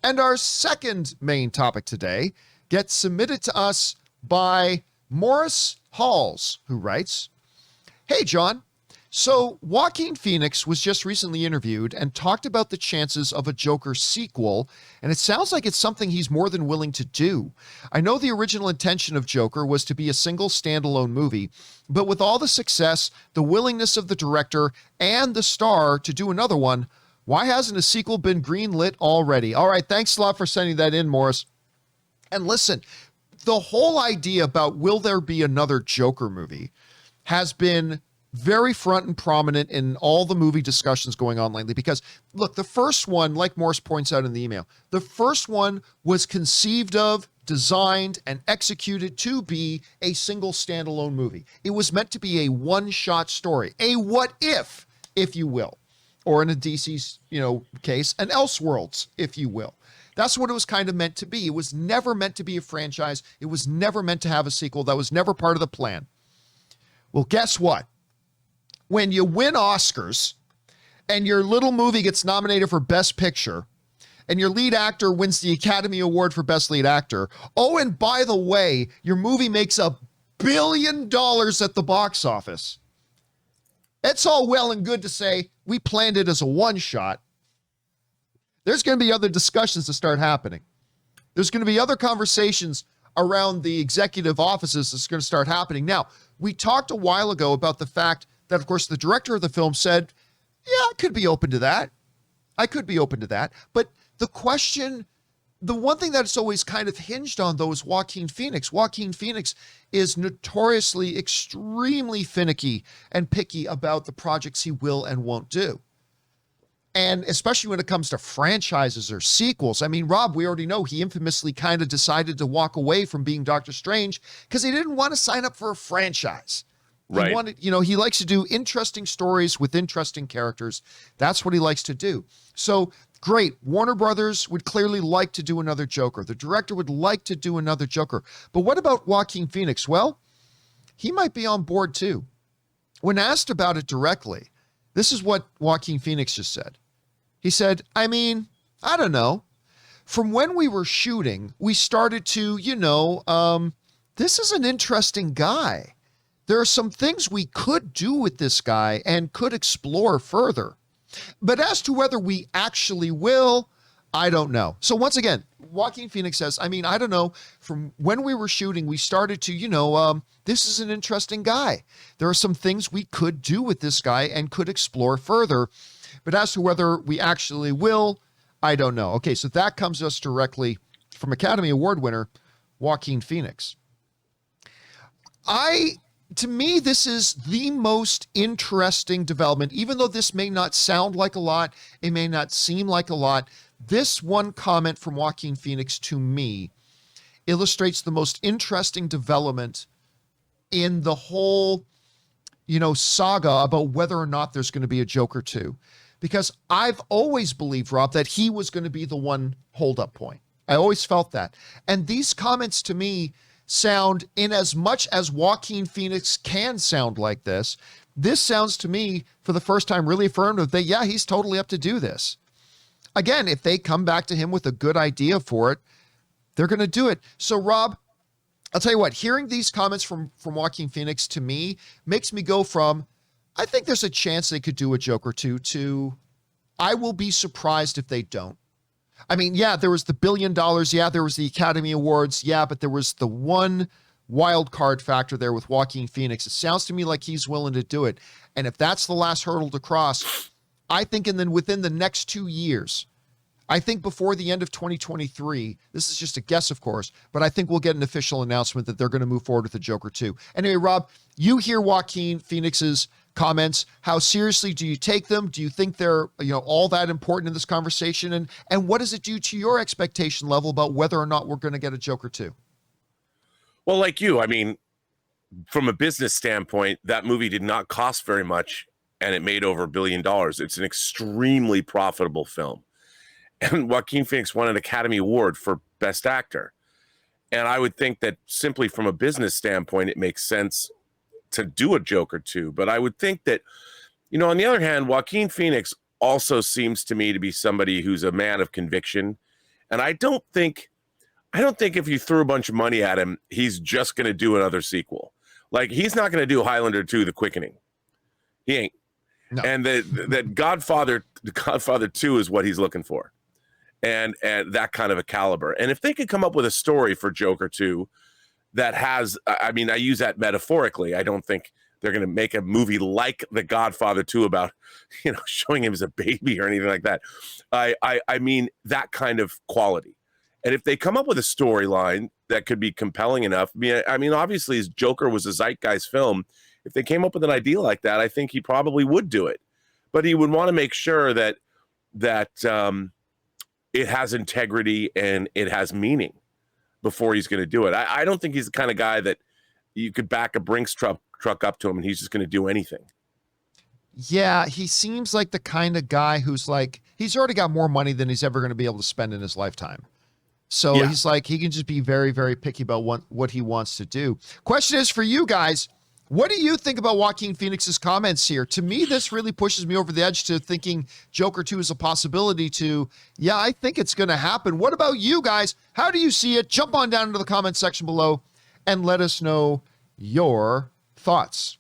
And our second main topic today gets submitted to us by Morris Halls, who writes, "Hey, John. So Joaquin Phoenix was just recently interviewed and talked about the chances of a Joker sequel, and it sounds like it's something he's more than willing to do. I know the original intention of Joker was to be a single standalone movie, but with all the success, the willingness of the director and the star to do another one, why hasn't a sequel been greenlit already?" All right, thanks a lot for sending that in, Morris. And listen, the whole idea about will there be another Joker movie has been very front and prominent in all the movie discussions going on lately, because look, the first one, like Morris points out in the email, the first one was conceived of, designed, and executed to be a single standalone movie. It was meant to be a one-shot story, a what if you will, or in a DC's, case, an Elseworlds, if you will. That's what it was kind of meant to be. It was never meant to be a franchise. It was never meant to have a sequel. That was never part of the plan. Well, guess what? When you win Oscars and your little movie gets nominated for Best Picture and your lead actor wins the Academy Award for Best Lead Actor, oh, and by the way, your movie makes $1 billion at the box office. It's all well and good to say we planned it as a one-shot. There's going to be other discussions that start happening. There's going to be other conversations around the executive offices that's going to start happening. Now, we talked a while ago about the fact that, of course, the director of the film said, yeah, I could be open to that. I could be open to that. But the question, the one thing that it's always kind of hinged on, though, is Joaquin Phoenix. Joaquin Phoenix is notoriously extremely finicky and picky about the projects he will and won't do. And especially when it comes to franchises or sequels. I mean, Rob, we already know he infamously kind of decided to walk away from being Doctor Strange because he didn't want to sign up for a franchise. Right. He wanted, he likes to do interesting stories with interesting characters. That's what he likes to do. So great. Warner Brothers would clearly like to do another Joker. The director would like to do another Joker. But what about Joaquin Phoenix? Well, he might be on board too. When asked about it directly, this is what Joaquin Phoenix just said. He said, I don't know. From when we were shooting, we started to, this is an interesting guy. There are some things we could do with this guy and could explore further. But as to whether we actually will, I don't know. So once again, Joaquin Phoenix says, I don't know. From when we were shooting, we started to, this is an interesting guy. There are some things we could do with this guy and could explore further. But as to whether we actually will, I don't know. Okay, so that comes to us directly from Academy Award winner Joaquin Phoenix. To me, this is the most interesting development, even though this may not sound like a lot, it may not seem like a lot. This one comment from Joaquin Phoenix to me illustrates the most interesting development in the whole, saga about whether or not there's going to be a Joker 2. Because I've always believed, Rob, that he was going to be the one hold-up point. I always felt that. And these comments to me sound, in as much as Joaquin Phoenix can sound like this sounds to me, for the first time, really affirmative that, yeah, he's totally up to do this. Again, if they come back to him with a good idea for it, they're going to do it. So, Rob, I'll tell you what, hearing these comments from Joaquin Phoenix to me makes me go from, I think there's a chance they could do a Joker 2 to, I will be surprised if they don't. Yeah, there was the $1 billion. Yeah, there was the Academy Awards. Yeah, but there was the one wild card factor there with Joaquin Phoenix. It sounds to me like he's willing to do it. And if that's the last hurdle to cross, I think within the next 2 years, I think before the end of 2023, this is just a guess, of course, but I think we'll get an official announcement that they're going to move forward with the Joker 2. Anyway, Rob, you hear Joaquin Phoenix's comments. How seriously do you take them? Do you think they're, all that important in this conversation? And what does it do to your expectation level about whether or not we're going to get a Joker 2? Well, like you, from a business standpoint, that movie did not cost very much and it made over $1 billion. It's an extremely profitable film. And Joaquin Phoenix won an Academy Award for Best Actor. And I would think that simply from a business standpoint, it makes sense to do a Joker 2. But I would think that, on the other hand, Joaquin Phoenix also seems to me to be somebody who's a man of conviction And I don't think if you threw a bunch of money at him, he's just going to do another sequel. Like, he's not going to do Highlander 2, The Quickening. He ain't. No. And that Godfather 2 is what he's looking for. And that kind of a caliber. And if they could come up with a story for Joker 2 that has, I mean, I use that metaphorically. I don't think they're going to make a movie like The Godfather 2 about, you know, showing him as a baby or anything like that. I mean, that kind of quality. And if they come up with a storyline that could be compelling enough, I mean, obviously, his Joker was a zeitgeist film. If they came up with an idea like that, I think he probably would do it. But he would want to make sure that it has integrity and it has meaning before he's going to do it. I don't think he's the kind of guy that you could back a Brinks truck up to him and he's just going to do anything. Yeah, he seems like the kind of guy who's like, he's already got more money than he's ever going to be able to spend in his lifetime. So yeah. He's like, he can just be very, very picky about what he wants to do. Question is for you guys, what do you think about Joaquin Phoenix's comments here? To me, this really pushes me over the edge to thinking Joker 2 is a possibility to, yeah, I think it's going to happen. What about you guys? How do you see it? Jump on down into the comment section below and let us know your thoughts.